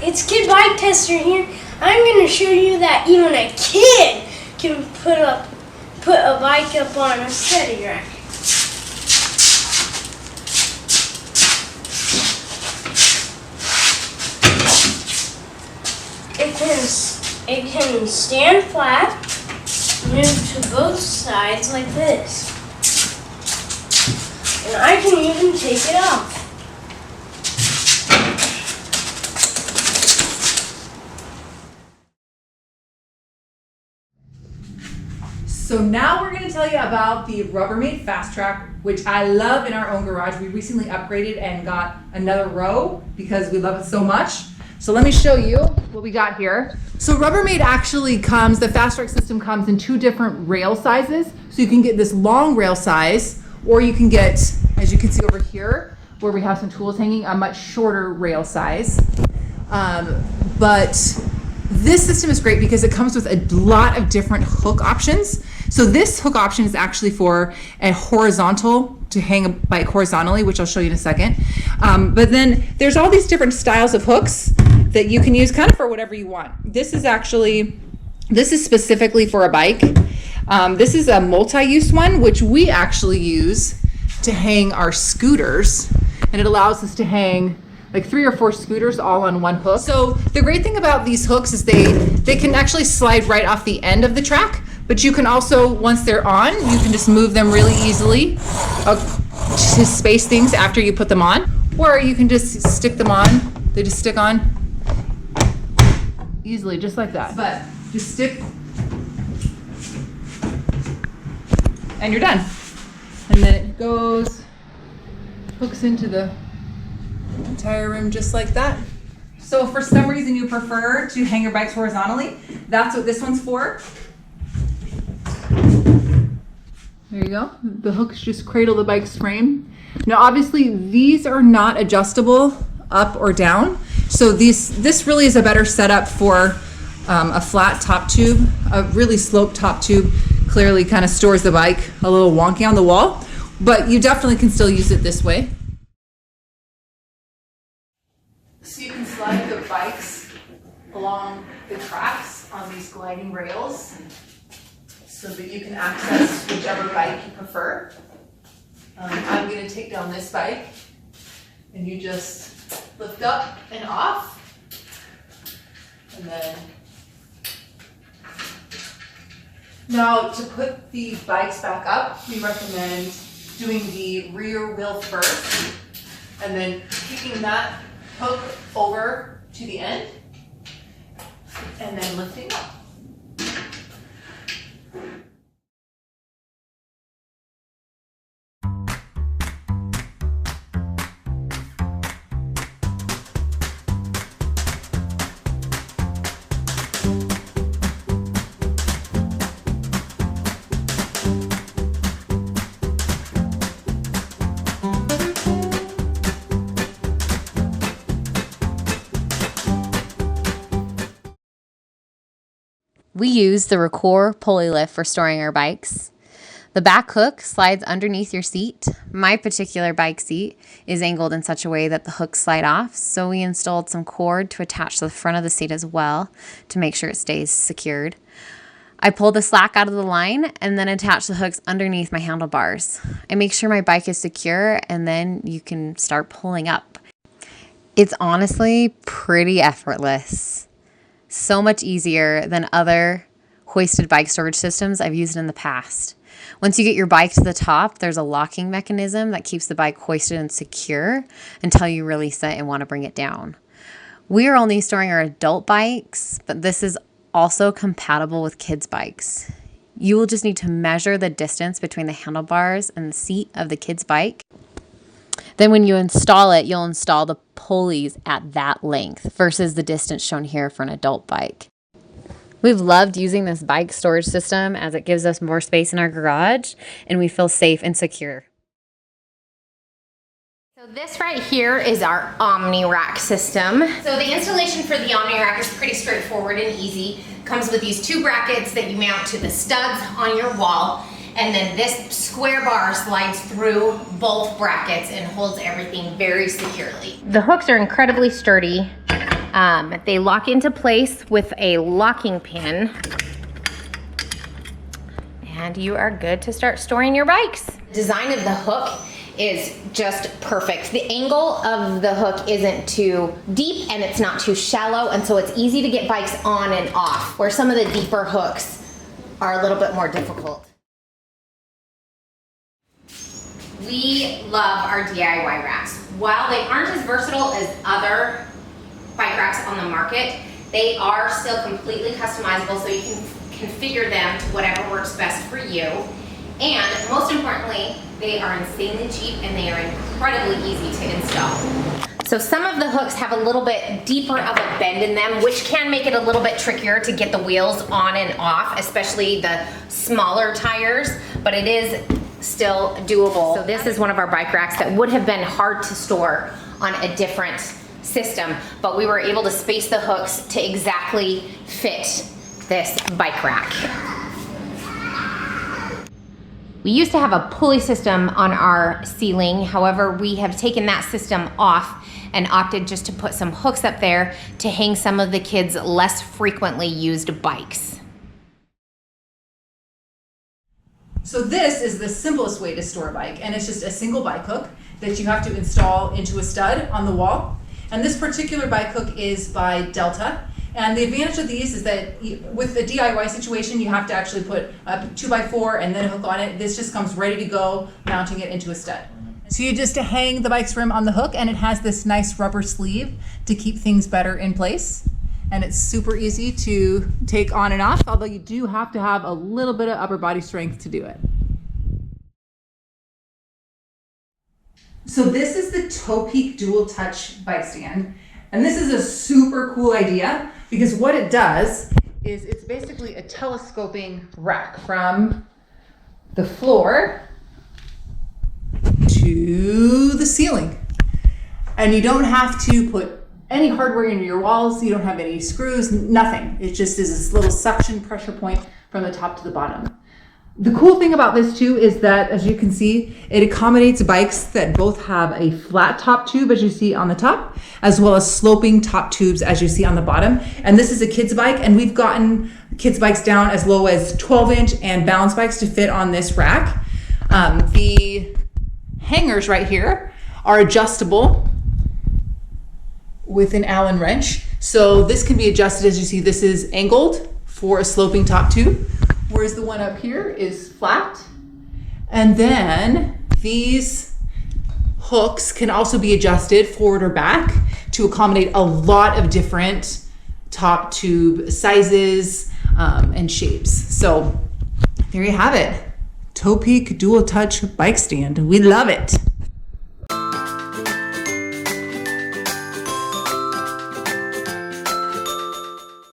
it's Kid Bike Tester here. I'm going to show you that even a kid can put a bike up on a Steadyrack. It can stand flat, move to both sides like this, and I can even take it off. So now we're going to tell you about the Rubbermaid FastTrack, which I love in our own garage. We recently upgraded and got another row because we love it so much. So let me show you what we got here. So Rubbermaid actually comes, the FastTrack system comes in two different rail sizes. So you can get this long rail size, or you can get, as you can see over here, where we have some tools hanging, a much shorter rail size. But this system is great because it comes with a lot of different hook options. So this hook option is actually for a horizontal, to hang a bike horizontally, which I'll show you in a second. But then there's all these different styles of hooks that you can use kind of for whatever you want. This is specifically for a bike. This is a multi-use one, which we actually use to hang our scooters. And it allows us to hang like 3 or 4 scooters all on one hook. So the great thing about these hooks is they can actually slide right off the end of the track, but you can also, once they're on, you can just move them really easily to space things after you put them on, or you can just stick them on. They just stick on easily, just like that. But just stick, and you're done. And then it goes, hooks into the entire rim just like that. So if for some reason you prefer to hang your bikes horizontally, that's what this one's for. There you go. The hooks just cradle the bike's frame. Now obviously these are not adjustable up or down. So this really is a better setup for a flat top tube. A really sloped top tube clearly kind of stores the bike a little wonky on the wall, but you definitely can still use it this way. So you can slide the bikes along the tracks on these gliding rails so that you can access whichever bike you prefer. I'm going to take down this bike, and you just lift up and off, and then now to put the bikes back up, we recommend doing the rear wheel first, and then kicking that hook over to the end, and then lifting up. We use the Racor pulley lift for storing our bikes. The back hook slides underneath your seat. My particular bike seat is angled in such a way that the hooks slide off, so we installed some cord to attach to the front of the seat as well to make sure it stays secured. I pull the slack out of the line and then attach the hooks underneath my handlebars. I make sure my bike is secure, and then you can start pulling up. It's honestly pretty effortless. So much easier than other hoisted bike storage systems I've used in the past. Once you get your bike to the top, there's a locking mechanism that keeps the bike hoisted and secure until you release it and want to bring it down. We are only storing our adult bikes, but this is also compatible with kids' bikes. You will just need to measure the distance between the handlebars and the seat of the kid's bike. Then when you install it, you'll install the pulleys at that length versus the distance shown here for an adult bike. We've loved using this bike storage system as it gives us more space in our garage and we feel safe and secure. So this right here is our Omni rack system. So the installation for the Omni rack is pretty straightforward and easy. It comes with these 2 brackets that you mount to the studs on your wall. And then this square bar slides through both brackets and holds everything very securely. The hooks are incredibly sturdy. They lock into place with a locking pin. And you are good to start storing your bikes. Design of the hook is just perfect. The angle of the hook isn't too deep and it's not too shallow, and so it's easy to get bikes on and off, where some of the deeper hooks are a little bit more difficult. We love our DIY racks. While they aren't as versatile as other bike racks on the market, they are still completely customizable, so you can configure them to whatever works best for you. And most importantly, they are insanely cheap and they are incredibly easy to install. So some of the hooks have a little bit deeper of a bend in them, which can make it a little bit trickier to get the wheels on and off, especially the smaller tires, but it is still doable. So this is one of our bike racks that would have been hard to store on a different system, but we were able to space the hooks to exactly fit this bike rack. We used to have a pulley system on our ceiling. However, we have taken that system off and opted just to put some hooks up there to hang some of the kids' less frequently used bikes. So this is the simplest way to store a bike, and it's just a single bike hook that you have to install into a stud on the wall. And this particular bike hook is by Delta. And the advantage of these is that with the DIY situation, you have to actually put a 2x4 and then a hook on it. This just comes ready to go, mounting it into a stud. So you just hang the bike's rim on the hook, and it has this nice rubber sleeve to keep things better in place. And it's super easy to take on and off, although you do have to have a little bit of upper body strength to do it. So this is the Topeak dual touch bike stand. And this is a super cool idea because what it does is it's basically a telescoping rack from the floor to the ceiling. And you don't have to put any hardware into your walls. You don't have any screws, nothing. It just is this little suction pressure point from the top to the bottom. The cool thing about this too is that, as you can see, it accommodates bikes that both have a flat top tube, as you see on the top, as well as sloping top tubes, as you see on the bottom. And this is a kid's bike, and we've gotten kids' bikes down as low as 12-inch and balance bikes to fit on this rack. The hangers right here are adjustable with an Allen wrench. So this can be adjusted. As you see, this is angled for a sloping top tube, whereas the one up here is flat. And then these hooks can also be adjusted forward or back to accommodate a lot of different top tube sizes and shapes. So there you have it. Topeak dual touch bike stand. We love it.